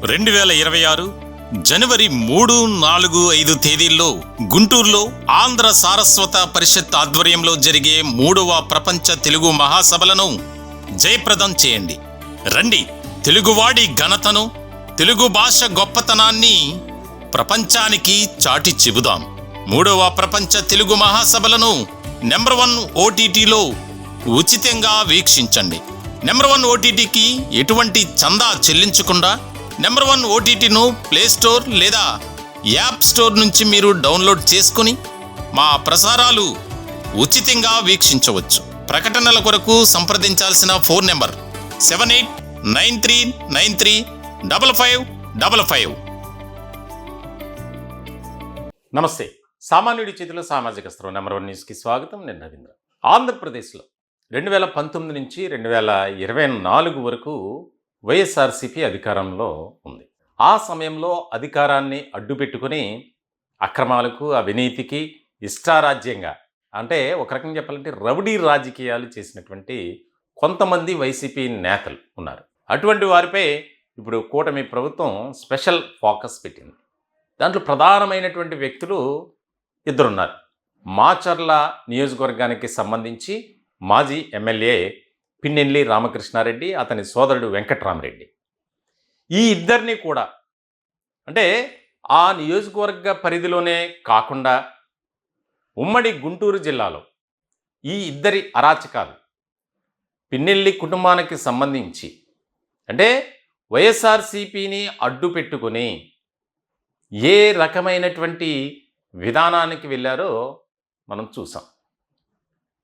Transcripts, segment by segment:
2026 జనవరి 3, 4, 5 తేదీల్లో గుంటూరులో ఆంధ్ర సారస్వత పరిషత్ ఆధ్వర్యంలో జరిగే 3వ ప్రపంచ తెలుగు మహాసభలను జయప్రదం చేయండి. రండి, తెలుగువాడి ఘనతను, తెలుగు భాష గొప్పతనాన్ని ప్రపంచానికి చాటి చెబుదాం. 3వ ప్రపంచ తెలుగు మహాసభలను నెంబర్ 1 ఓటీటీలో ఉచితంగా వీక్షించండి. నెంబర్ 1 ఓటీటీకి ఎటువంటి చందా చెల్లించకుండా నెంబర్ 1 ఓటీటీను ప్లేస్టోర్ లేదా యాప్ స్టోర్ నుంచి మీరు డౌన్లోడ్ చేసుకుని మా ప్రసారాలు ఉచితంగా వీక్షించవచ్చు. ప్రకటనల కొరకు సంప్రదించాల్సిన ఫోన్ నెంబర్ 7893935555. నమస్తే. సామాన్యుడి చేతిలో సామాజిక స్త్రం నెంబర్ 1 న్యూస్కి స్వాగతం. నేను రవీంద్ర. ఆంధ్రప్రదేశ్లో 2019 నుంచి 2024 వరకు వైఎస్ఆర్సీపీ అధికారంలో ఉంది. ఆ సమయంలో అధికారాన్ని అడ్డుపెట్టుకుని అక్రమాలకు, అవినీతికి ఇష్టారాజ్యంగా, అంటే ఒక రకంగా చెప్పాలంటే రౌడీ రాజకీయాలు చేసినటువంటి కొంతమంది వైసీపీ నేతలు ఉన్నారు. అటువంటి వారిపై ఇప్పుడు కూటమి ప్రభుత్వం స్పెషల్ ఫోకస్ పెట్టింది. దాంట్లో ప్రధానమైనటువంటి వ్యక్తులు ఇద్దరున్నారు. మాచర్ల నియోజకవర్గానికి సంబంధించి మాజీ ఎమ్మెల్యే పిన్నెల్లి రామకృష్ణారెడ్డి, అతని సోదరుడు వెంకట్రామరెడ్డి. ఈ ఇద్దరిని కూడా, అంటే ఆ నియోజకవర్గ పరిధిలోనే కాకుండా ఉమ్మడి గుంటూరు జిల్లాలో ఈ ఇద్దరి అరాచకాలు పిన్నెల్లి కుటుంబానికి సంబంధించి, అంటే వైఎస్ఆర్సీపీని అడ్డు పెట్టుకుని ఏ రకమైనటువంటి విధానానికి వెళ్ళారో మనం చూసాం.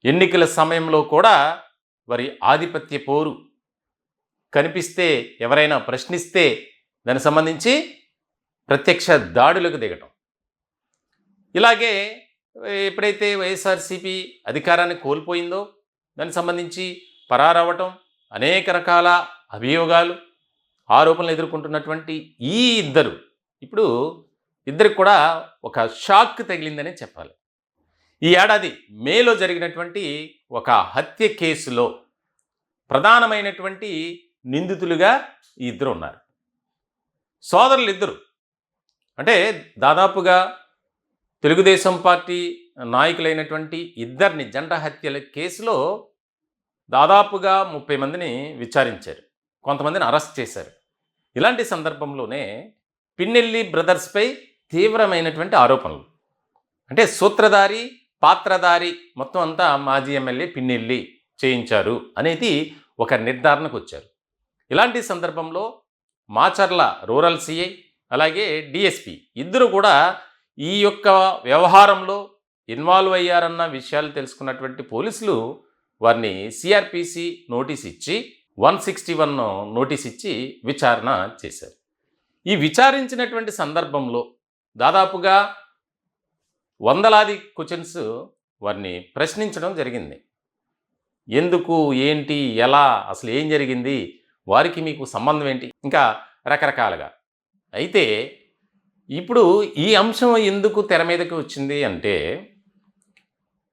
ఎన్నికల సమయంలో కూడా వారి ఆధిపత్య పోరు కనిపిస్తే, ఎవరైనా ప్రశ్నిస్తే దానికి సంబంధించి ప్రత్యక్ష దాడులకు దిగటం. ఇలాగే ఎప్పుడైతే వైఎస్ఆర్సీపీ అధికారాన్ని కోల్పోయిందో దానికి సంబంధించి పరారవ్వటం, అనేక రకాల అభియోగాలు, ఆరోపణలు ఎదుర్కొంటున్నటువంటి ఈ ఇప్పుడు ఇద్దరికి కూడా ఒక షాక్ తగిలిందనే చెప్పాలి. ఈ ఏడాది మేలో జరిగినటువంటి ఒక హత్య కేసులో ప్రధానమైనటువంటి నిందితులుగా ఈ ఇద్దరు ఉన్నారు. సోదరులు ఇద్దరు, అంటే దాదాపుగా తెలుగుదేశం పార్టీ నాయకులైనటువంటి ఇద్దరిని జంట హత్యల కేసులో దాదాపుగా 30 మందిని విచారించారు, కొంతమందిని అరెస్ట్ చేశారు. ఇలాంటి సందర్భంలోనే పిన్నెల్లి బ్రదర్స్పై తీవ్రమైనటువంటి ఆరోపణలు, అంటే సూత్రధారి, పాత్రధారి మొత్తం అంతా మాజీ ఎమ్మెల్యే పిన్నెల్లి చేయించారు అనేది ఒక నిర్ధారణకు వచ్చారు. ఇలాంటి సందర్భంలో మాచర్ల రూరల్ సిఐ అలాగే డిఎస్పి ఇద్దరు కూడా ఈ యొక్క వ్యవహారంలో ఇన్వాల్వ్ అయ్యారన్న విషయాలు తెలుసుకున్నటువంటి పోలీసులు వారిని సిఆర్పిసి నోటీస్ ఇచ్చి 161 నోటీస్ ఇచ్చి విచారణ చేశారు. ఈ విచారించినటువంటి సందర్భంలో దాదాపుగా వందలాది క్వశ్చన్స్ వారిని ప్రశ్నించడం జరిగింది. ఎందుకు, ఏంటి, ఎలా, అసలు ఏం జరిగింది, వారికి మీకు సంబంధం ఏంటి, ఇంకా రకరకాలుగా. అయితే ఇప్పుడు ఈ అంశం ఎందుకు తెర మీదకి వచ్చింది అంటే,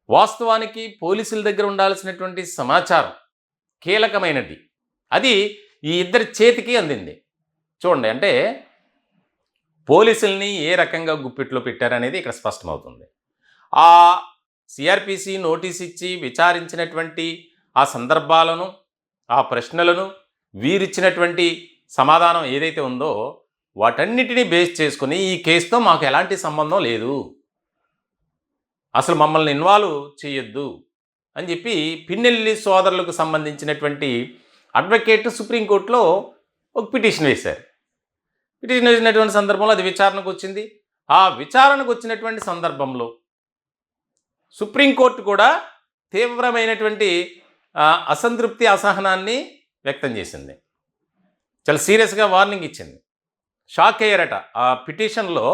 వాస్తవానికి పోలీసుల దగ్గర ఉండాల్సినటువంటి సమాచారం కీలకమైనది, అది ఈ ఇద్దరి చేతికి అందింది. చూడండి, అంటే పోలీసుల్ని ఏ రకంగా గుప్పిట్లో పెట్టారనేది ఇక్కడ స్పష్టమవుతుంది. ఆ సిఆర్పిసి నోటీస్ ఇచ్చి విచారించినటువంటి ఆ సందర్భాలను, ఆ ప్రశ్నలను, వీరిచ్చినటువంటి సమాధానం ఏదైతే ఉందో వాటన్నిటినీ బేస్ చేసుకుని ఈ కేసుతో మాకు ఎలాంటి సంబంధం లేదు, అసలు మమ్మల్ని ఇన్వాల్వ్ చేయొద్దు అని చెప్పి పిన్నెల్లి సోదరులకు సంబంధించినటువంటి అడ్వకేట్ సుప్రీంకోర్టులో ఒక పిటిషన్ వేశారు. పిటిషన్ వేసినటువంటి సందర్భంలో అది విచారణకు వచ్చింది. ఆ విచారణకు వచ్చినటువంటి సందర్భంలో సుప్రీంకోర్టు కూడా తీవ్రమైనటువంటి అసంతృప్తి, అసహనాన్ని వ్యక్తం చేసింది. చాలా సీరియస్గా వార్నింగ్ ఇచ్చింది. షాక్ అయ్యారట. ఆ పిటిషన్లో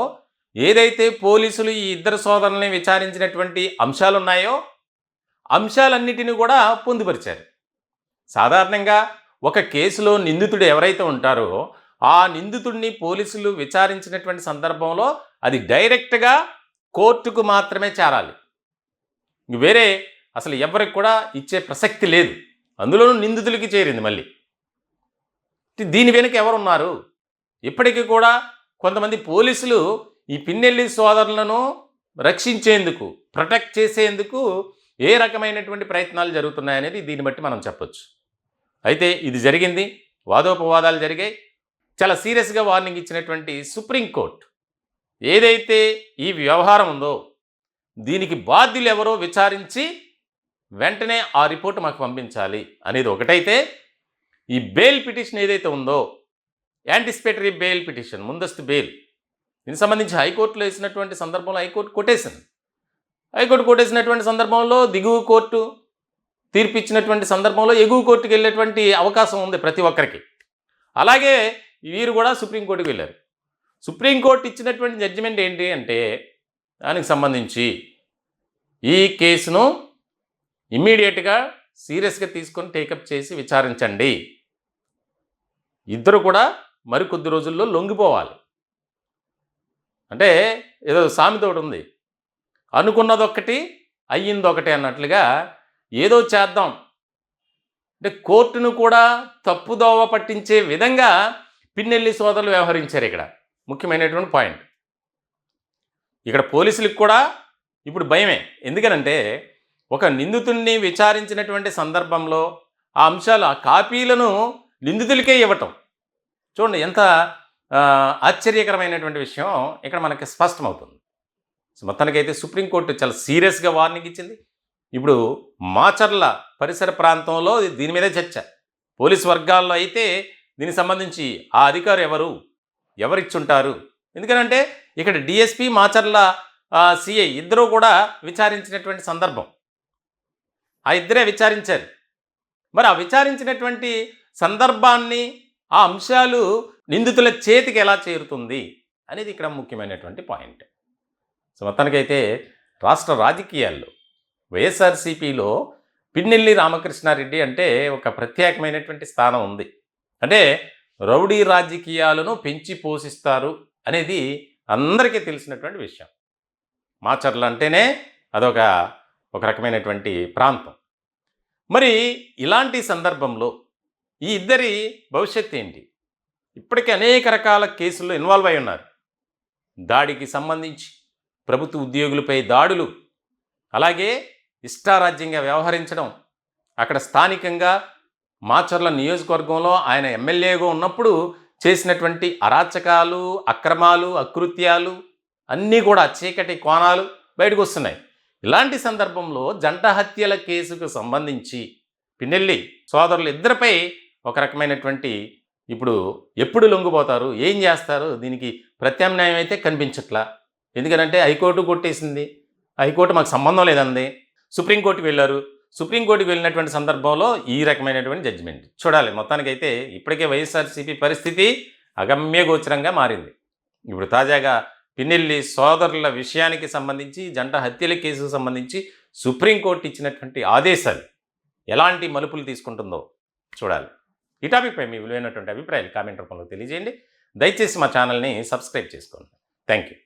ఏదైతే పోలీసులు ఈ ఇద్దరు సోదరుల్ని విచారించినటువంటి అంశాలు ఉన్నాయో అంశాలన్నిటినీ కూడా పొందుపరిచారు. సాధారణంగా ఒక కేసులో నిందితుడు ఎవరైతే ఉంటారో ఆ నిందితుడిని పోలీసులు విచారించినటువంటి సందర్భంలో అది డైరెక్ట్గా కోర్టుకు మాత్రమే చేరాలి. వేరే అసలు ఎవరికి కూడా ఇచ్చే ప్రసక్తి లేదు. అందులోనూ నిందితులకి చేరింది. మళ్ళీ దీని వెనుక ఎవరున్నారు, ఇప్పటికీ కూడా కొంతమంది పోలీసులు ఈ పిన్నెల్లి సోదరులను రక్షించేందుకు, ప్రొటెక్ట్ చేసేందుకు ఏ రకమైనటువంటి ప్రయత్నాలు జరుగుతున్నాయనేది దీన్ని బట్టి మనం చెప్పొచ్చు. అయితే ఇది జరిగింది, వాదోపవాదాలు జరిగాయి. చాలా సీరియస్గా వార్నింగ్ ఇచ్చినటువంటి సుప్రీంకోర్టు ఏదైతే ఈ వ్యవహారం ఉందో దీనికి బాధ్యులు ఎవరో విచారించి వెంటనే ఆ రిపోర్ట్ మాకు పంపించాలి అనేది ఒకటైతే, ఈ బెయిల్ పిటిషన్ ఏదైతే ఉందో, యాంటిసిపేటరీ బెయిల్ పిటిషన్, ముందస్తు బెయిల్, దీనికి సంబంధించి హైకోర్టులో వేసినటువంటి సందర్భంలో హైకోర్టు కొట్టేసింది. హైకోర్టు కొట్టేసినటువంటి సందర్భంలో దిగువ కోర్టు తీర్పు ఇచ్చినటువంటి సందర్భంలో ఎగువ కోర్టుకు వెళ్ళేటువంటి అవకాశం ఉంది ప్రతి ఒక్కరికి. అలాగే వీరు కూడా సుప్రీంకోర్టుకు వెళ్ళారు. సుప్రీంకోర్టు ఇచ్చినటువంటి జడ్జిమెంట్ ఏంటి అంటే, దానికి సంబంధించి ఈ కేసును ఇమ్మీడియట్గా సీరియస్గా తీసుకొని టేకప్ చేసి విచారించండి. ఇద్దరు కూడా మరికొద్ది రోజుల్లో లొంగిపోవాలి. అంటే ఏదో సామెత ఒకటి ఉంది, అనుకున్నదొక్కటి అయ్యిందొకటి అన్నట్లుగా ఏదో చేద్దాం అంటే కోర్టును కూడా తప్పుదోవ పట్టించే విధంగా పిన్నెల్లి సోదరులు వ్యవహరించారు. ఇక్కడ ముఖ్యమైనటువంటి పాయింట్, ఇక్కడ పోలీసులకు కూడా ఇప్పుడు భయమే. ఎందుకనంటే ఒక నిందితుడిని విచారించినటువంటి సందర్భంలో ఆ అంశాలు, ఆ కాపీలను నిందితులకే ఇవ్వటం, చూడండి ఎంత ఆశ్చర్యకరమైనటువంటి విషయం ఇక్కడ మనకి స్పష్టమవుతుంది. మొత్తానికైతే సుప్రీంకోర్టు చాలా సీరియస్గా వార్నింగ్ ఇచ్చింది. ఇప్పుడు మాచర్ల పరిసర ప్రాంతంలో దీని మీదే చర్చ. పోలీస్ వర్గాల్లో అయితే దీనికి సంబంధించి ఆ అధికారు ఎవరిచ్చుంటారు, ఎందుకనంటే ఇక్కడ డిఎస్పీ, మాచర్ల సిఐ ఇద్దరూ కూడా విచారించినటువంటి సందర్భం. ఆ ఇద్దరే విచారించారు. మరి ఆ విచారించినటువంటి సందర్భాన్ని, ఆ అంశాలు నిందితుల చేతికి ఎలా చేరుతుంది అనేది ఇక్కడ ముఖ్యమైనటువంటి పాయింట్. సో మొత్తానికైతే రాష్ట్ర రాజకీయాల్లో వైఎస్ఆర్సీపీలో పిన్నెల్లి రామకృష్ణారెడ్డి అంటే ఒక ప్రత్యేకమైనటువంటి స్థానం ఉంది. అంటే రౌడీ రాజకీయాలను పెంచి పోషిస్తారు అనేది అందరికీ తెలిసినటువంటి విషయం. మాచర్ల అంటేనే అదొక రకమైనటువంటి ప్రాంతం. మరి ఇలాంటి సందర్భంలో ఈ ఇద్దరి భవిష్యత్తు ఏంటి? ఇప్పటికే అనేక రకాల కేసుల్లో ఇన్వాల్వ్ అయి ఉన్నారు. దాడికి సంబంధించి ప్రభుత్వ ఉద్యోగులపై దాడులు, అలాగే ఇష్టారాజ్యంగా వ్యవహరించడం, అక్కడ స్థానికంగా మాచర్ల నియోజకవర్గంలో ఆయన ఎమ్మెల్యేగా ఉన్నప్పుడు చేసినటువంటి అరాచకాలు, అక్రమాలు, అకృత్యాలు అన్నీ కూడా చీకటి కోణాలు బయటకు వస్తున్నాయి. ఇలాంటి సందర్భంలో జంట హత్యల కేసుకు సంబంధించి పిన్నెల్లి సోదరులు ఇద్దరిపై ఒక రకమైనటువంటి ఇప్పుడు ఎప్పుడు లొంగిపోతారు, ఏం చేస్తారు, దీనికి ప్రత్యామ్నాయం అయితే కనిపించట్లా. ఎందుకంటే హైకోర్టు కొట్టేసింది, హైకోర్టు మాకు సంబంధం లేదండి, సుప్రీంకోర్టుకు వెళ్ళారు. సుప్రీంకోర్టుకు వెళ్ళినటువంటి సందర్భంలో ఈ రకమైనటువంటి జడ్జిమెంట్ చూడాలి. మొత్తానికైతే ఇప్పటికే వైఎస్ఆర్సీపీ పరిస్థితి అగమ్యగోచరంగా మారింది. ఇప్పుడు తాజాగా పిన్నెల్లి సోదరుల విషయానికి సంబంధించి, జంట హత్యల కేసుకు సంబంధించి సుప్రీంకోర్టు ఇచ్చినటువంటి ఆదేశాలు ఎలాంటి మలుపులు తీసుకుంటుందో చూడాలి. ఈ టాపిక్పై మీ విలువైనటువంటి అభిప్రాయాలు కామెంట్ రూపంలో తెలియజేయండి. దయచేసి మా ఛానల్ని సబ్స్క్రైబ్ చేసుకోండి. Thank you.